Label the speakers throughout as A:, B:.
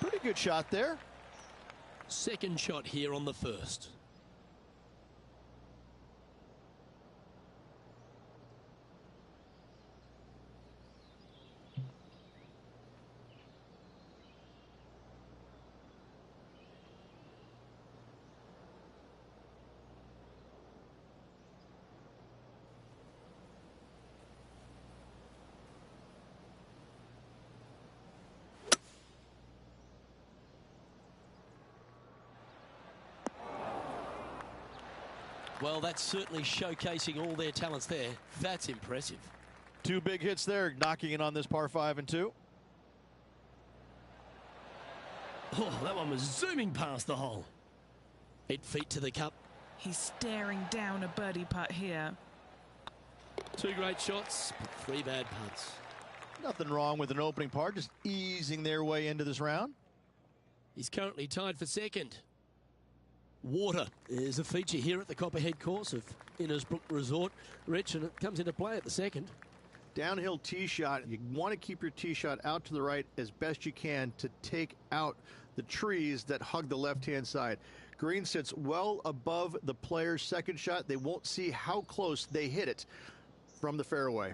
A: Pretty good shot there.
B: Second shot here on the first. Well, that's certainly showcasing all their talents there. That's impressive.
A: Two big hits there, knocking in on this par 5 and 2.
B: Oh, that one was zooming past the hole. 8 feet to the cup.
C: He's staring down a birdie putt here.
B: 2 great shots, but 3 bad putts.
A: Nothing wrong with an opening par, just easing their way into this round.
B: He's currently tied for second. Water is a feature here at the Copperhead course of Innisbrook Resort, Rich, and it comes into play at the second.
A: Downhill tee shot. You want to keep your tee shot out to the right as best you can to take out the trees that hug the left-hand side. Green sits well above the player's second shot. They won't see how close they hit it from the fairway.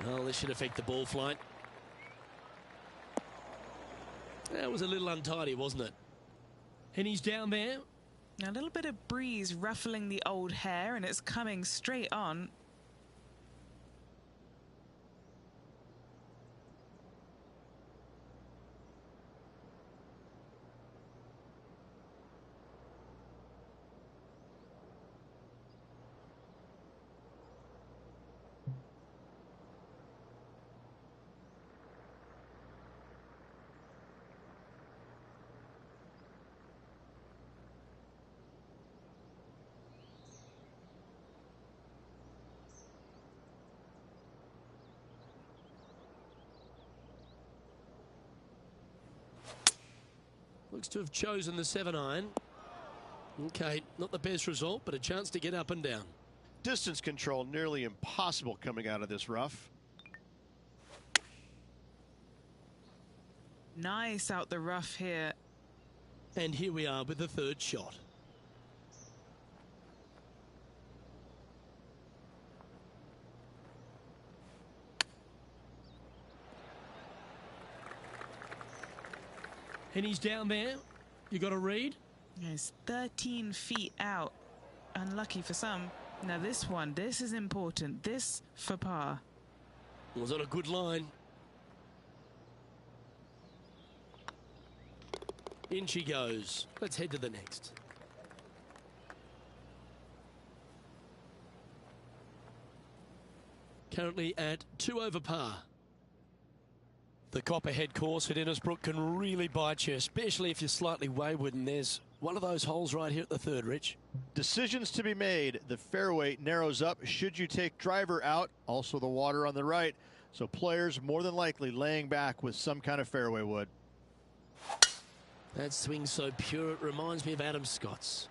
B: Well, this should affect the ball flight. That was a little untidy, wasn't it? And he's down there.
C: A little bit of breeze ruffling the old hair, and it's coming straight on.
B: Looks to have chosen the 7-iron. Okay, not the best result, but a chance to get up and down.
A: Distance control nearly impossible coming out of this rough.
C: Nice out the rough here.
B: And here we are with the third shot. And he's down there. You got a read?
C: He's 13 feet out. Unlucky for some. Now this one, this is important. This for par.
B: Was on a good line. In she goes. Let's head to the next. Currently at 2 over par. The Copperhead course at Innisbrook can really bite you, especially if you're slightly wayward, and there's one of those holes right here at the third, Rich.
A: Decisions to be made. The fairway narrows up. Should you take driver out? Also the water on the right. So players more than likely laying back with some kind of fairway wood.
B: That swing so pure, it reminds me of Adam Scott's.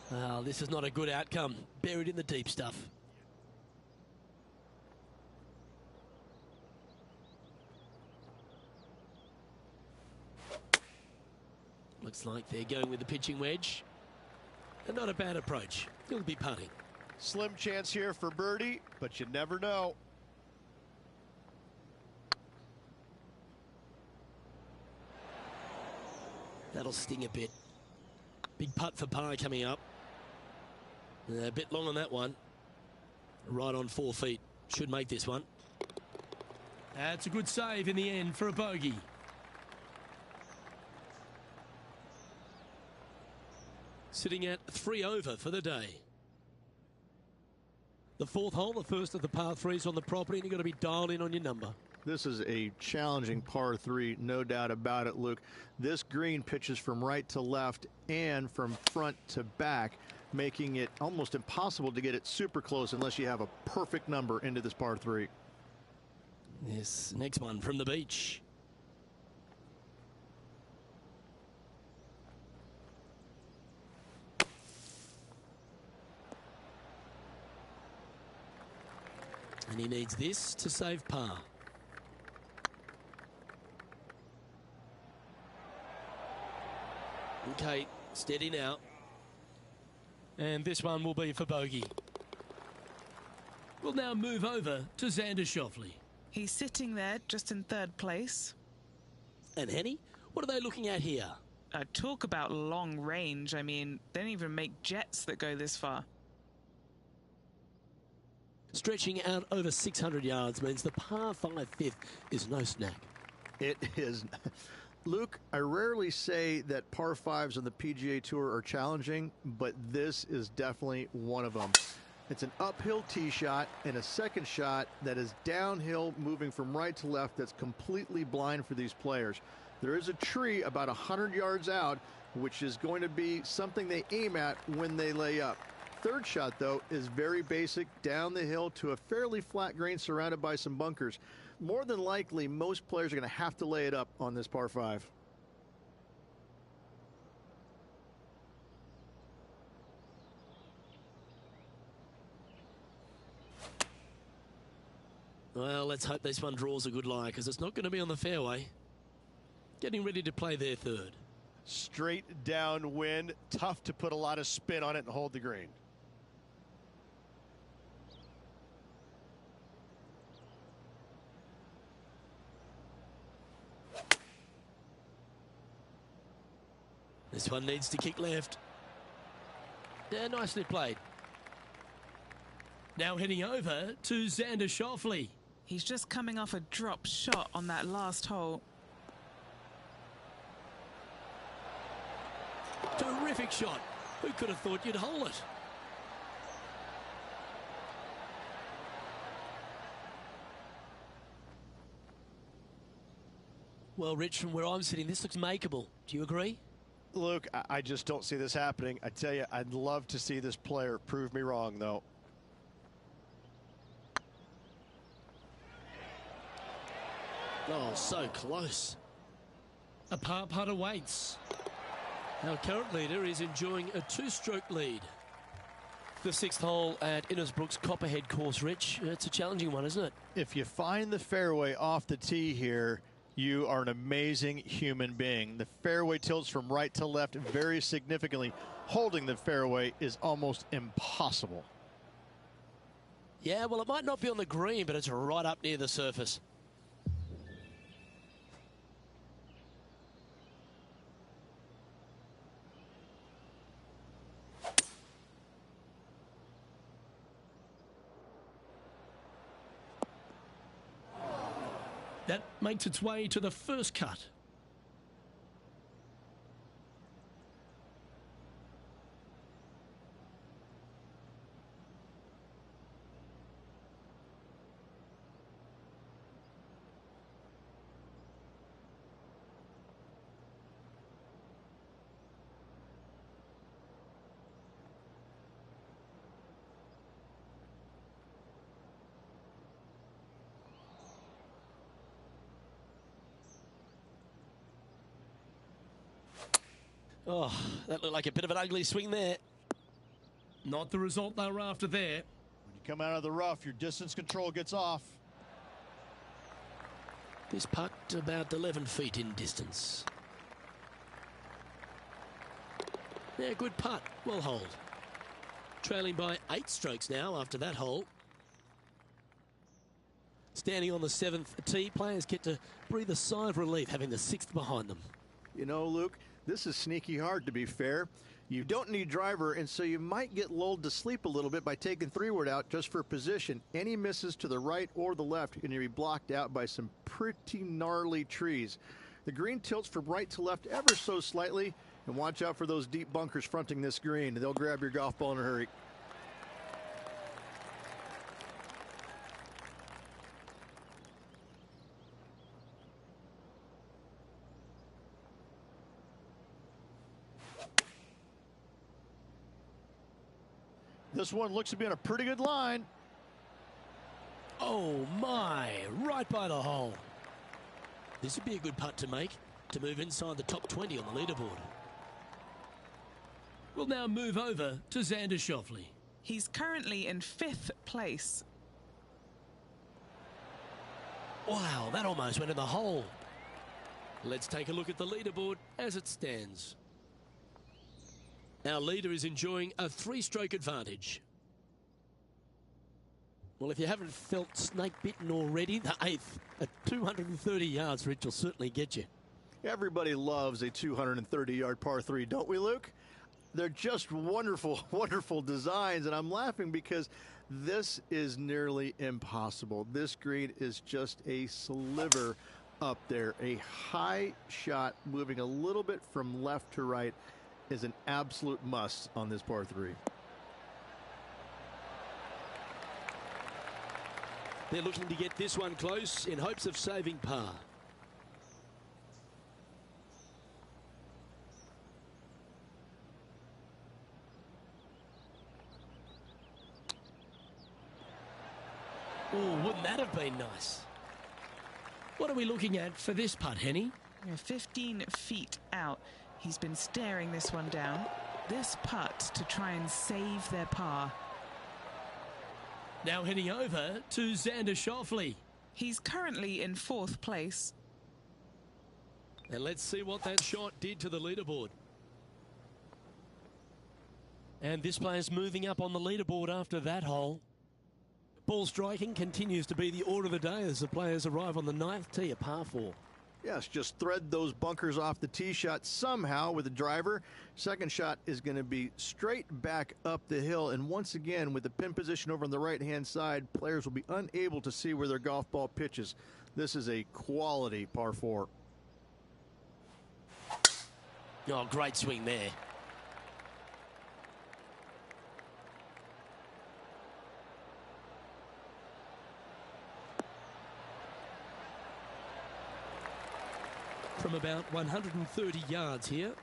B: Oh, this is not a good outcome. Buried in the deep stuff. Looks like they're going with the pitching wedge. And not a bad approach. He'll be putting.
A: Slim chance here for birdie, but you never know.
B: That'll sting a bit. Big putt for par coming up. A bit long on that one. Right on 4 feet. Should make this one. That's a good save in the end for a bogey. Sitting at 3 over for the day. The fourth hole, the first of the par threes on the property, and you've got to be dialed in on your number.
A: This is a challenging par 3, no doubt about it, Luke. This green pitches from right to left and from front to back, making it almost impossible to get it super close unless you have a perfect number into this par 3.
B: This next one from the beach. And he needs this to save par. Okay, steady now. And this one will be for bogey. We'll now move over to Xander Schauffele.
C: He's sitting there just in third place.
B: And Henny, what are they looking at here?
C: Talk about long range. I mean, they don't even make jets that go this far.
B: Stretching out over 600 yards means the par 5 fifth is no snack.
A: It is. Luke, I rarely say that par 5s on the PGA Tour are challenging, but this is definitely one of them. It's an uphill tee shot and a second shot that is downhill, moving from right to left, that's completely blind for these players. There is a tree about 100 yards out, which is going to be something they aim at when they lay up. Third shot, though, is very basic, down the hill to a fairly flat green surrounded by some bunkers. More than likely, most players are going to have to lay it up on this par 5.
B: Well, let's hope this one draws a good lie, because it's not going to be on the fairway. Getting ready to play their third.
D: Straight downwind, tough to put a lot of spin on it and hold the green.
B: This one needs to kick left. Yeah, nicely played. Now heading over to Xander Schauffele.
C: He's just coming off a drop shot on that last hole.
B: Terrific shot. Who could have thought you'd hole it? Well, Rich, from where I'm sitting, this looks makeable. Do you agree?
D: Luke, I just don't see this happening. I tell you, I'd love to see this player prove me wrong, though.
B: Oh, so close. A par putt awaits. Our current leader is enjoying a 2-stroke lead. The 6th hole at Innisbrook's Copperhead course, Rich. It's a challenging one, isn't it?
D: If you find the fairway off the tee here, you are an amazing human being. The fairway tilts from right to left very significantly. Holding the fairway is almost impossible.
B: Yeah, well, it might not be on the green, but it's right up near the surface. That makes its way to the first cut. Oh, that looked like a bit of an ugly swing there. Not the result they were after there.
D: When you come out of the rough, your distance control gets off.
B: This putt about 11 feet in distance. Yeah, good putt. Well holed. Trailing by 8 strokes now after that hole. Standing on the 7th tee, players get to breathe a sigh of relief having the 6th behind them.
A: You know, Luke, this is sneaky hard, to be fair. You don't need driver, and so you might get lulled to sleep a little bit by taking 3-wood out just for position. Any misses to the right or the left, and you'll be blocked out by some pretty gnarly trees. The green tilts from right to left ever so slightly, and watch out for those deep bunkers fronting this green. They'll grab your golf ball in a hurry.
D: This one looks to be on a pretty good line.
B: Oh my, right by the hole. This would be a good putt to make, to move inside the top 20 on the leaderboard.
E: We'll now move over to Xander Schauffele.
C: He's currently in 5th place.
B: Wow, that almost went in the hole. Let's take a look at the leaderboard as it stands. Our leader is enjoying a 3-stroke advantage. Well, if you haven't felt snake bitten already, the 8th at 230 yards, Rich, will certainly get you.
A: Everybody loves a 230-yard par 3, don't we, Luke? They're just wonderful, wonderful designs, and I'm laughing because this is nearly impossible. This green is just a sliver up there. A high shot moving a little bit from left to right is an absolute must on this par 3.
B: They're looking to get this one close in hopes of saving par. Oh, wouldn't that have been nice?
E: What are we looking at for this putt, Henny?
C: 15 feet out. He's been staring this one down. This putt to try and save their par.
E: Now heading over to Xander Schauffele.
C: He's currently in 4th place.
B: And let's see what that shot did to the leaderboard. And this player's moving up on the leaderboard after that hole. Ball striking continues to be the order of the day as the players arrive on the 9th tee, a par 4.
A: Yes, just thread those bunkers off the tee shot somehow with the driver. Second shot is going to be straight back up the hill. And once again, with the pin position over on the right-hand side, players will be unable to see where their golf ball pitches. This is a quality par 4.
B: Oh, great swing there. From about 130 yards here.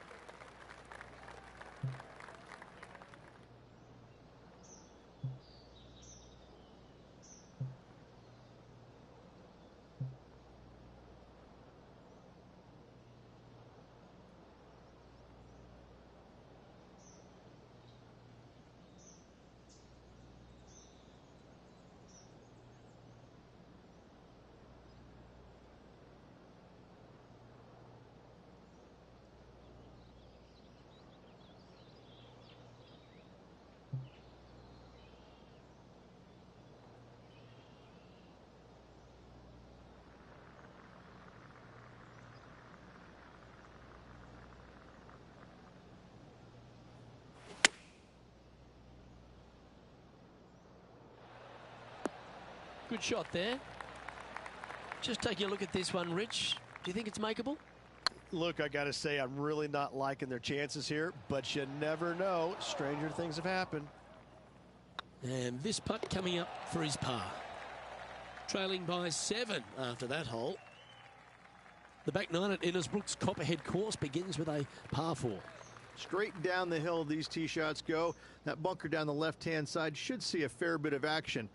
B: Good shot there. Just taking a look at this one, Rich. Do you think it's makeable?
D: Look, I got to say, I'm really not liking their chances here, but you never know. Stranger things have happened.
B: And this putt coming up for his par. Trailing by 7 after that hole. The back 9 at Innisbrook's Copperhead course begins with a par 4.
A: Straight down the hill these tee shots go. That bunker down the left-hand side should see a fair bit of action.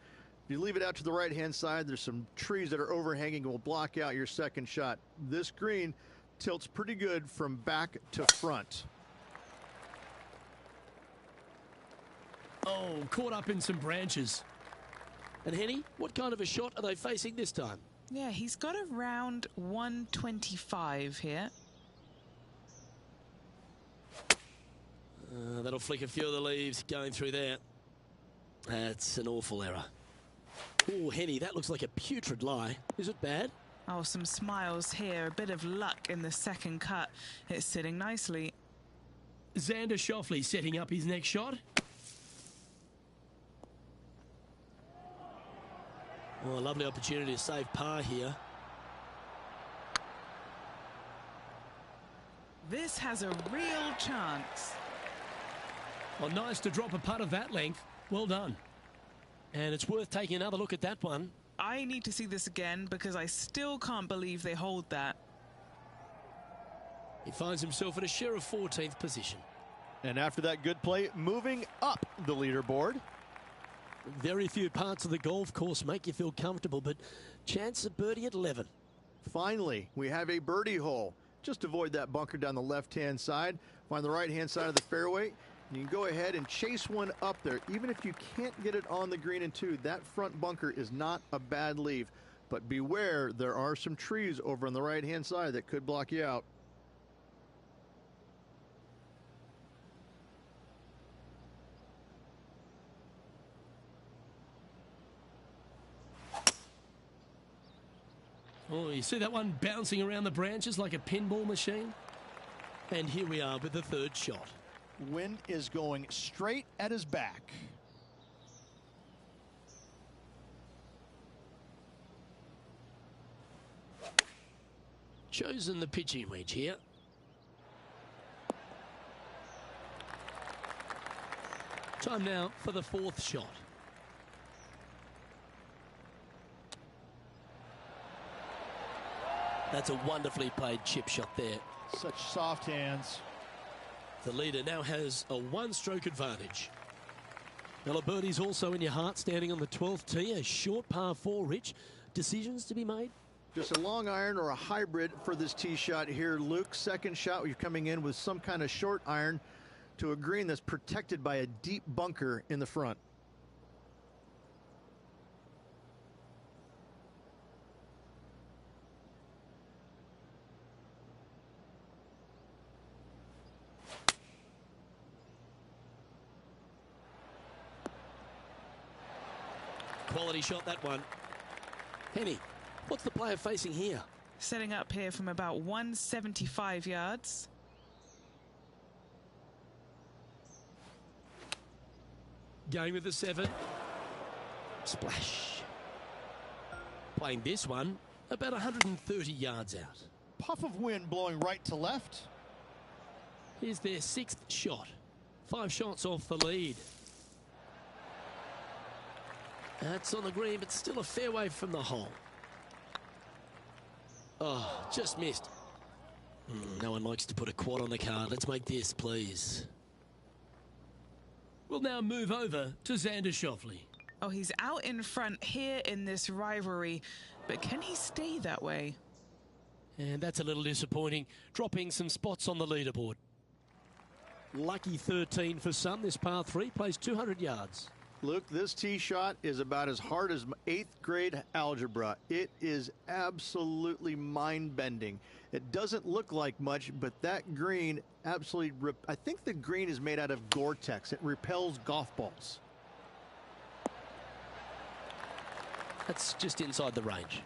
A: If you leave it out to the right-hand side, there's some trees that are overhanging and will block out your second shot. This green tilts pretty good from back to front.
E: Oh, caught up in some branches.
B: And Henny, what kind of a shot are they facing this time?
C: Yeah, he's got around 125 here.
B: That'll flick a few of the leaves going through there. That's an awful error. Oh, Henny, that looks like a putrid lie. Is it bad?
C: Oh, some smiles here. A bit of luck in the second cut. It's sitting nicely.
E: Xander Schauffele setting up his next shot.
B: Oh, a lovely opportunity to save par here.
C: This has a real chance.
E: Well, nice to drop a putt of that length. Well done.
B: And it's worth taking another look at that one.
C: I need to see this again because I still can't believe they hold that.
B: He finds himself at a share of 14th position.
D: And after that good play, moving up the leaderboard.
B: Very few parts of the golf course make you feel comfortable, but chance of birdie at 11.
A: Finally, we have a birdie hole. Just avoid that bunker down the left-hand side. Find the right-hand side of the fairway. And you can go ahead and chase one up there. Even if you can't get it on the green in two, that front bunker is not a bad leave. But beware, there are some trees over on the right-hand side that could block you out.
E: Oh, you see that one bouncing around the branches like a pinball machine?
B: And here we are with the third shot.
D: Wind is going straight at his back.
B: Chosen the pitching wedge here. Time now for the fourth shot. That's a wonderfully played chip shot there.
D: Such soft hands.
B: The leader now has a one-stroke advantage. Well, a birdie's also in your heart, standing on the 12th tee, a short par 4, Rich. Decisions to be made?
A: Just a long iron or a hybrid for this tee shot here, Luke. Second shot, you're coming in with some kind of short iron to a green that's protected by a deep bunker in the front.
B: Quality shot, that one. Henny, what's the player facing here?
C: Setting up here from about 175 yards.
B: Going with the 7. Splash. Playing this one about 130 yards out.
D: Puff of wind blowing right to left.
B: Here's their 6th shot. 5 shots off the lead. That's on the green, but still a fair way from the hole. Oh, just missed. No one likes to put a quad on the card. Let's make this, please.
E: We'll now move over to Xander Schauffele.
C: Oh, he's out in front here in this rivalry, but can he stay that way?
B: And that's a little disappointing, dropping some spots on the leaderboard. Lucky 13 for some. This par 3 plays 200 yards.
A: Luke, this tee shot is about as hard as 8th grade algebra. It is absolutely mind-bending. It doesn't look like much, but that green absolutely... I think the green is made out of Gore-Tex. It repels golf balls.
B: That's just inside the range.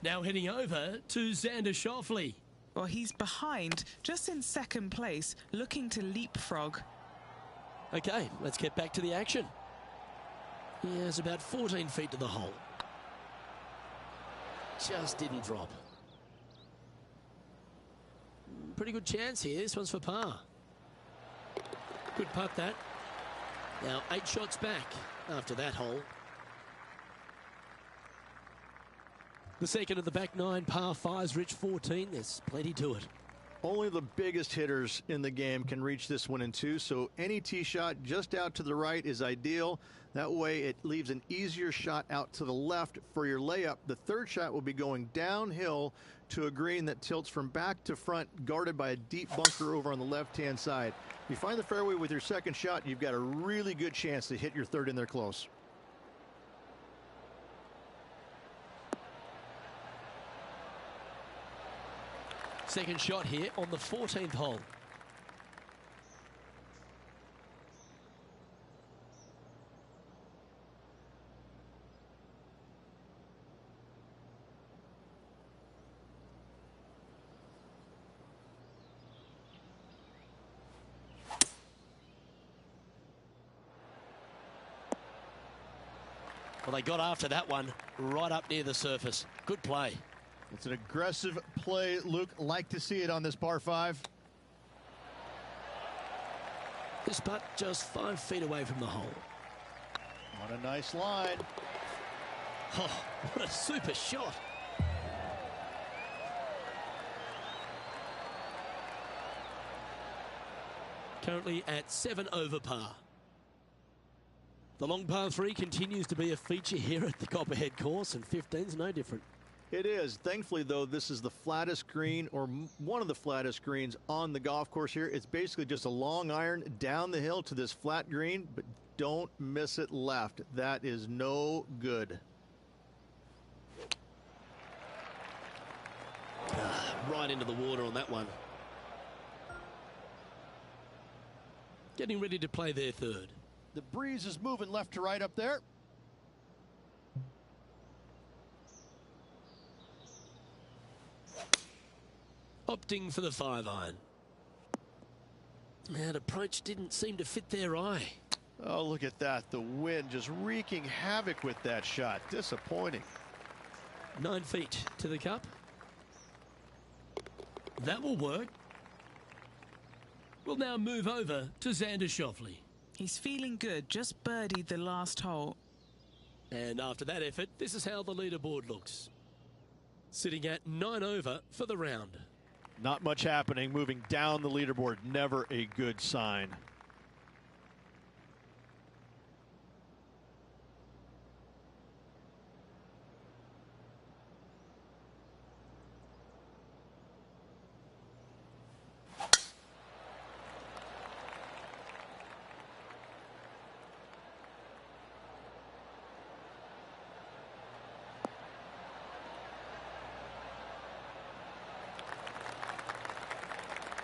E: Now heading over to Xander Schauffele.
C: Well, he's behind, just in second place, looking to leapfrog.
B: Okay, let's get back to the action. He has about 14 feet to the hole. Just didn't drop. Pretty good chance here. This one's for par. Good putt, that. Now 8 shots back after that hole. The second of the back 9 par 5s, Rich, 14. There's plenty to it.
A: Only the biggest hitters in the game can reach this one in 2, so any tee shot just out to the right is ideal. That way it leaves an easier shot out to the left for your layup. The third shot will be going downhill to a green that tilts from back to front, guarded by a deep bunker over on the left-hand side. If you find the fairway with your second shot, you've got a really good chance to hit your third in there close.
B: Second shot here on the 14th hole. Well, they got after that one right up near the surface. Good play.
D: It's an aggressive play, Luke. Like to see it on this par 5.
B: This putt just 5 feet away from the hole.
D: What a nice line.
B: Oh, what a super shot. Currently at 7 over par. The long par 3 continues to be a feature here at the Copperhead course, and 15's no different.
A: It is. Thankfully, though, this is the flattest green, or one of the flattest greens on the golf course here. It's basically just a long iron down the hill to this flat green, but don't miss it left. That is no good.
B: Right into the water on that one. Getting ready to play their third.
D: The breeze is moving left to right up there.
B: Opting for the 5-iron. That approach didn't seem to fit their eye.
D: Oh, look at that. The wind just wreaking havoc with that shot. Disappointing.
B: 9 feet to the cup. That will work. We'll now move over to Xander Schauffele.
C: He's feeling good, just birdied the last hole.
B: And after that effort, this is how the leaderboard looks. Sitting at 9 over for the round.
D: Not much happening. Moving down the leaderboard, never a good sign.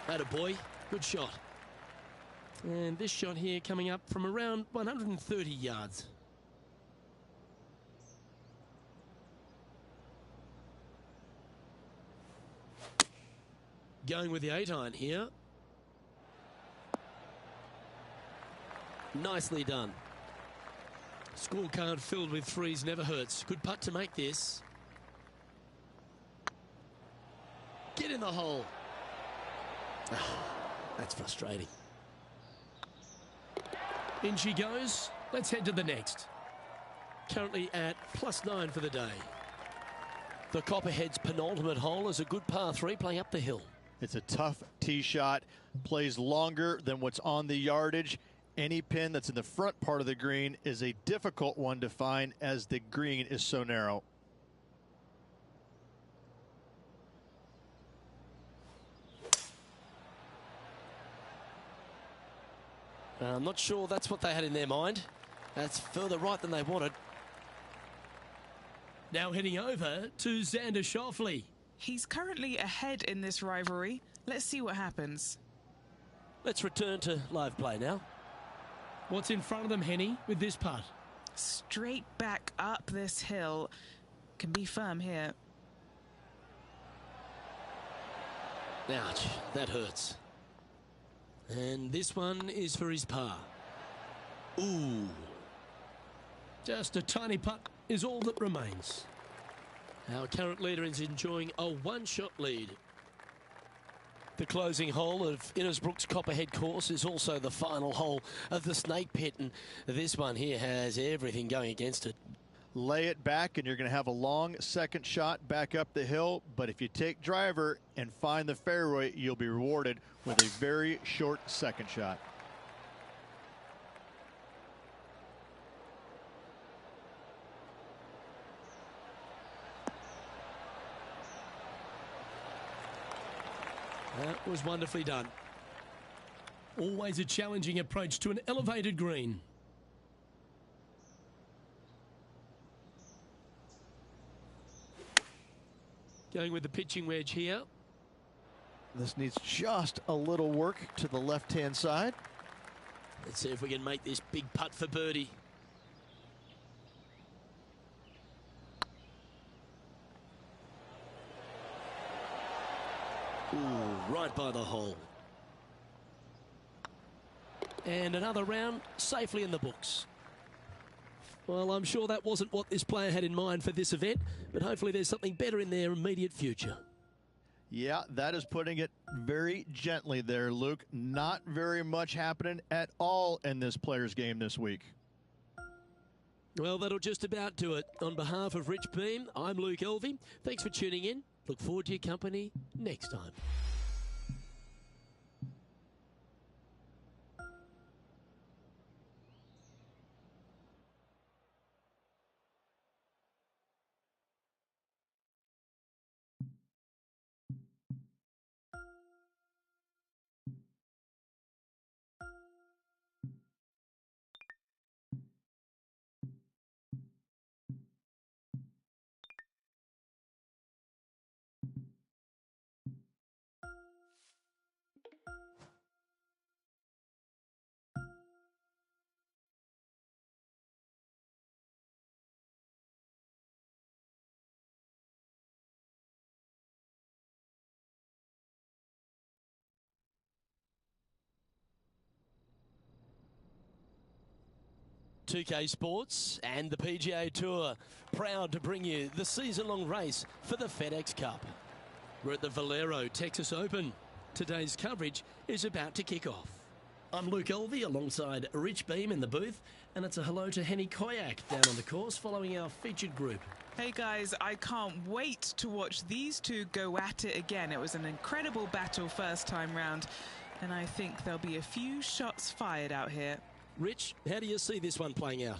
B: Attaboy, good shot. And this shot here coming up from around 130 yards. Going with the 8-iron here. Nicely done. Scorecard filled with threes never hurts. Good putt to make this. Get in the hole. That's frustrating. In she goes. Let's head to the next. Currently at +9 for the day. The Copperhead's penultimate hole is a good par 3 playing up the hill.
D: It's a tough tee shot. Plays longer than what's on the yardage. Any pin that's in the front part of the green is a difficult one to find as the green is so narrow.
B: I'm not sure that's what they had in their mind. That's further right than they wanted. Now heading over to Xander Schauffele.
C: He's currently ahead in this rivalry. Let's see what happens.
B: Let's return to live play now.
E: What's in front of them, Henny, with this putt?
C: Straight back up this hill. Can be firm here.
B: Ouch, that hurts. And this one is for his par. Ooh.
E: Just a tiny putt is all that remains.
B: Our current leader is enjoying a one-shot lead. The closing hole of Innisbrook's Copperhead course is also the final hole of the Snake Pit, and this one here has everything going against it.
D: Lay it back and you're going to have a long second shot back up the hill, but if you take driver and find the fairway, you'll be rewarded with a very short second shot.
B: That was wonderfully done.
E: Always a challenging approach to an elevated green.
B: Going with the pitching wedge here.
D: This needs just a little work to the left-hand side.
B: Let's see if we can make this big putt for birdie. Ooh, right by the hole. And another round safely in the books. Well, I'm sure that wasn't what this player had in mind for this event, but hopefully there's something better in their immediate future.
D: Yeah, that is putting it very gently there, Luke. Not very much happening at all in this player's game this week.
B: Well, that'll just about do it. On behalf of Rich Beam, I'm Luke Elvey. Thanks for tuning in. Look forward to your company next time. 2K Sports and the PGA Tour, proud to bring you the season-long race for the FedEx Cup. We're at the Valero Texas Open. Today's coverage is about to kick off. I'm Luke Elvey alongside Rich Beam in the booth, and it's a hello to Henny Koyak down on the course following our featured group.
C: Hey guys, I can't wait to watch these two go at it again. It was an incredible battle first time round, and I think there'll be a few shots fired out here.
B: Rich, how do you see this one playing out?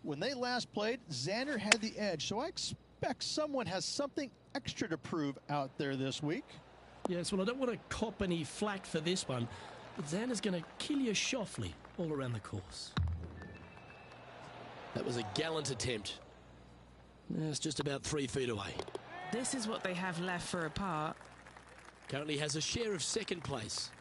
D: When they last played, Xander had the edge, so I expect someone has something extra to prove out there this week.
E: Yes, well, I don't want to cop any flack for this one, but Xander's going to kill you Schauffele all around the course.
B: That was a gallant attempt. It's just about 3 feet away.
C: This is what they have left for a par.
B: Currently has a share of second place.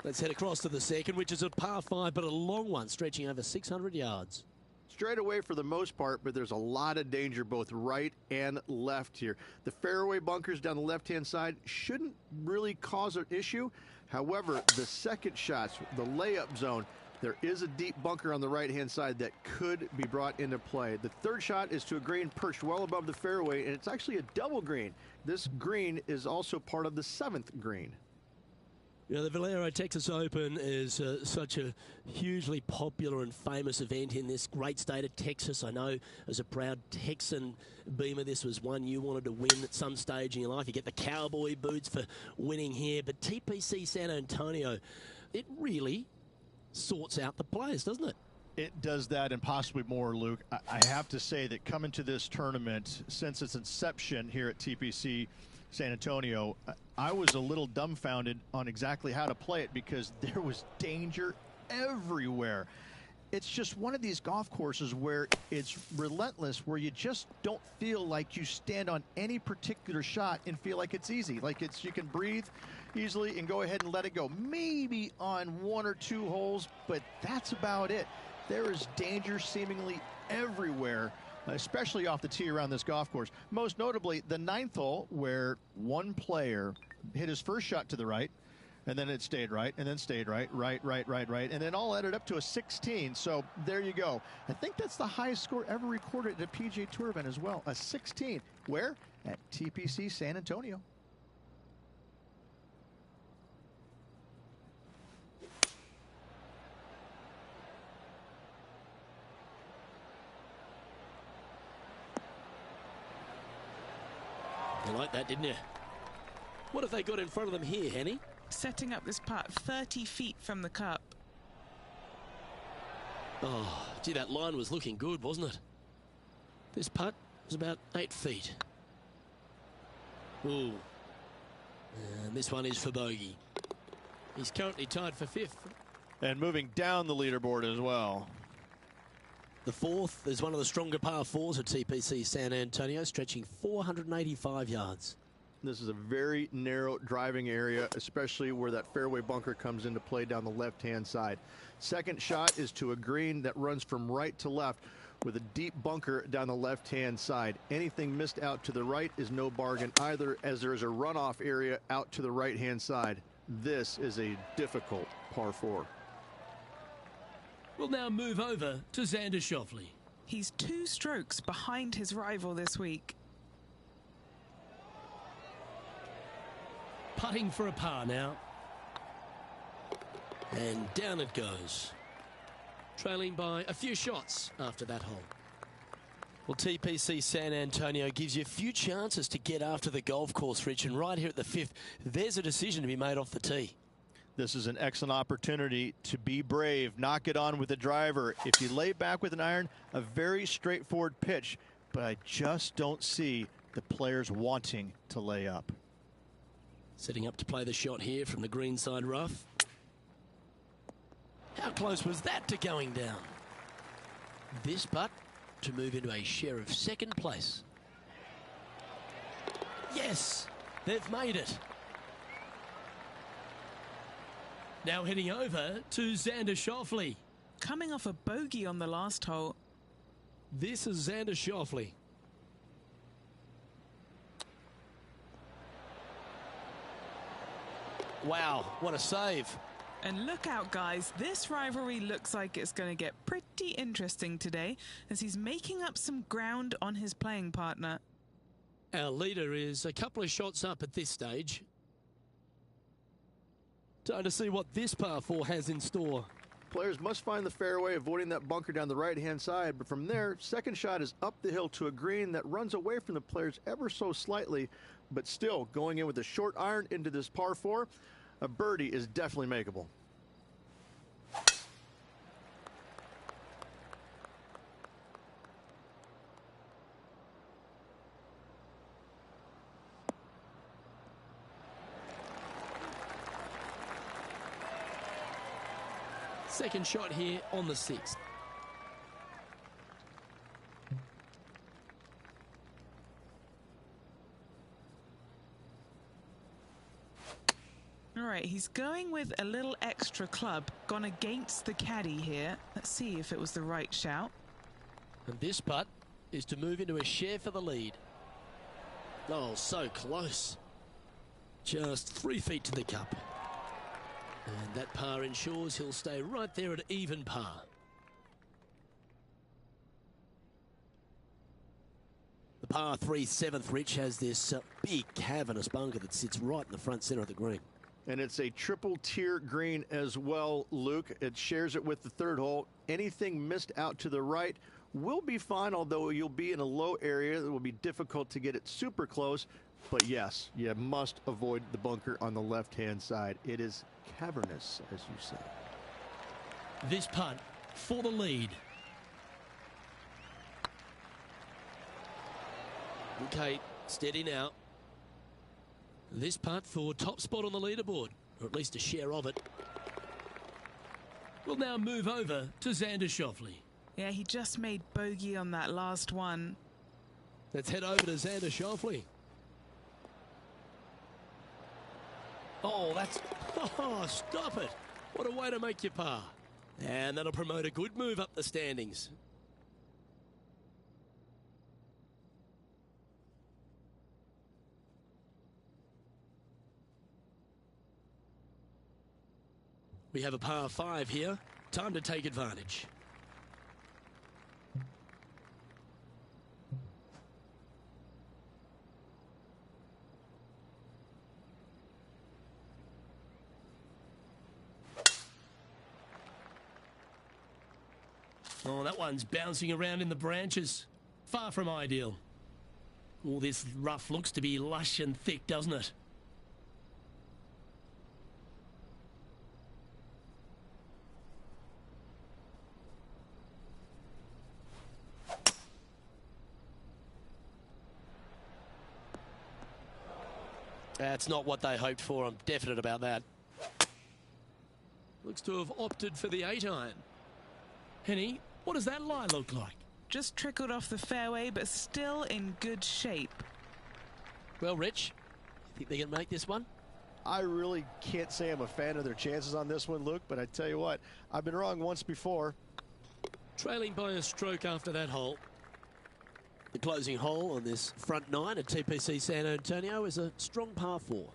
B: Let's head across to the second, which is a par 5, but a long one, stretching over 600 yards.
A: Straight away for the most part, but there's a lot of danger both right and left here. The fairway bunkers down the left-hand side shouldn't really cause an issue. However, the second shots, the layup zone, there is a deep bunker on the right-hand side that could be brought into play. The third shot is to a green perched well above the fairway, and it's actually a double green. This green is also part of the 7th green.
B: You know, the Valero Texas Open is such a hugely popular and famous event in this great state of Texas. I know as a proud Texan, Beamer, this was one you wanted to win at some stage in your life. You get the cowboy boots for winning here, but TPC San Antonio, it really sorts out the players, doesn't it?
D: It does that and possibly more, Luke. I have to say that coming to this tournament, since its inception here at TPC San Antonio, I was a little dumbfounded on exactly how to play it because there was danger everywhere. It's just one of these golf courses where it's relentless, where you just don't feel like you stand on any particular shot and feel like it's easy. Like you can breathe easily and go ahead and let it go. Maybe on 1 or 2 holes, but that's about it. There is danger seemingly everywhere, especially off the tee around this golf course. Most notably, the 9th hole, where one player hit his first shot to the right, and then it stayed right, and then stayed right, and then all added up to a 16. So there you go. I think that's the highest score ever recorded at a PGA Tour event as well, a 16. Where? At TPC San Antonio.
B: You like that, didn't you? What have they got in front of them here, Henny?
C: Setting up this putt 30 feet from the cup.
B: Oh, gee, that line was looking good, wasn't it? This putt was about 8 feet. Ooh. And this one is for bogey. He's currently tied for 5th.
D: And moving down the leaderboard as well.
B: The 4th is one of the stronger par 4s at TPC San Antonio, stretching 485 yards.
A: This is a very narrow driving area, especially where that fairway bunker comes into play down the left-hand side. Second shot is to a green that runs from right to left with a deep bunker down the left-hand side. Anything missed out to the right is no bargain either, as there is a runoff area out to the right-hand side. This is a difficult par 4.
E: We'll now move over to Xander Schauffele.
C: He's 2 strokes behind his rival this week.
E: Putting for a par now.
B: And down it goes. Trailing by a few shots after that hole. Well, TPC San Antonio gives you a few chances to get after the golf course, Rich, and right here at the 5th, there's a decision to be made off the tee.
D: This is an excellent opportunity to be brave, knock it on with a driver. If you lay back with an iron, a very straightforward pitch, but I just don't see the players wanting to lay up.
B: Setting up to play the shot here from the greenside rough. How close was that to going down? This putt to move into a share of second place. Yes, they've made it.
E: Now heading over to Xander Schauffele.
C: Coming off a bogey on the last hole.
B: This is Xander Schauffele. Wow, what a save.
C: And look out, guys. This rivalry looks like it's going to get pretty pretty interesting today as he's making up some ground on his playing partner.
B: Our leader is a couple of shots up at this stage. Time to see what this par 4 has in store.
A: Players must find the fairway, avoiding that bunker down the right-hand side. But from there, second shot is up the hill to a green that runs away from the players ever so slightly, but still going in with a short iron into this par 4. A birdie is definitely makeable.
B: Second shot here on the 6th.
C: All right, he's going with a little extra club, gone against the caddy here. Let's see if it was the right shout.
B: And this putt is to move into a share for the lead. Oh, so close. Just 3 feet to the cup. And that par ensures he'll stay right there at even par. The par 3 7th, Rich, has this big cavernous bunker that sits right in the front centre of the green.
A: And it's a triple tier green as well, Luke. It shares it with the third hole. Anything missed out to the right will be fine, although you'll be in a low area that will be difficult to get it super close. But yes, you must avoid the bunker on the left-hand side. It is cavernous, as you say.
E: This putt for the lead.
B: Okay, steady now. This putt for top spot on the leaderboard, or at least a share of it.
E: We'll now move over to Xander Schauffele.
C: Yeah, he just made bogey on that last one.
B: Let's head over to Xander Schauffele. Oh, that's... Oh, stop it. What a way to make your par. And that'll promote a good move up the standings. We have a par 5 here. Time to take advantage. Oh, that one's bouncing around in the branches. Far from ideal. All this rough looks to be lush and thick, doesn't it? That's not what they hoped for. I'm definite about that. Looks to have opted for the 8-iron.
E: Henny, what does that lie look like?
C: Just trickled off the fairway, but still in good shape.
B: Well, Rich, you think they're going to make this one?
D: I really can't say I'm a fan of their chances on this one, Luke, but I tell you what, I've been wrong once before.
B: Trailing by a stroke after that hole. The closing hole on this front 9 at TPC San Antonio is a strong par 4.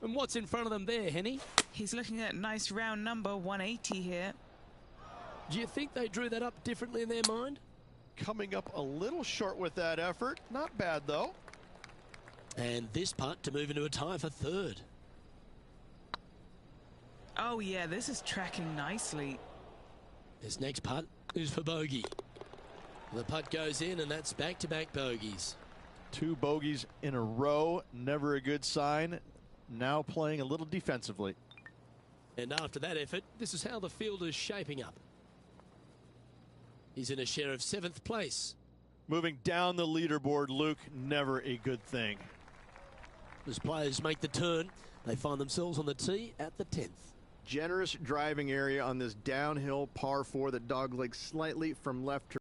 B: And what's in front of them there, Henny?
C: He's looking at nice round number 180 here.
B: Do you think they drew that up differently in their mind?
D: Coming up a little short with that effort. Not bad, though.
B: And this putt to move into a tie for 3rd.
C: Oh, yeah, this is tracking nicely.
B: This next putt is for bogey. The putt goes in, and that's back-to-back bogeys.
D: 2 bogeys in a row. Never a good sign. Now playing a little defensively.
B: And after that effort, this is how the field is shaping up. He's in a share of 7th place.
D: Moving down the leaderboard, Luke, never a good thing.
B: As players make the turn, they find themselves on the tee at the 10th.
A: Generous driving area on this downhill par 4 that doglegs slightly from left to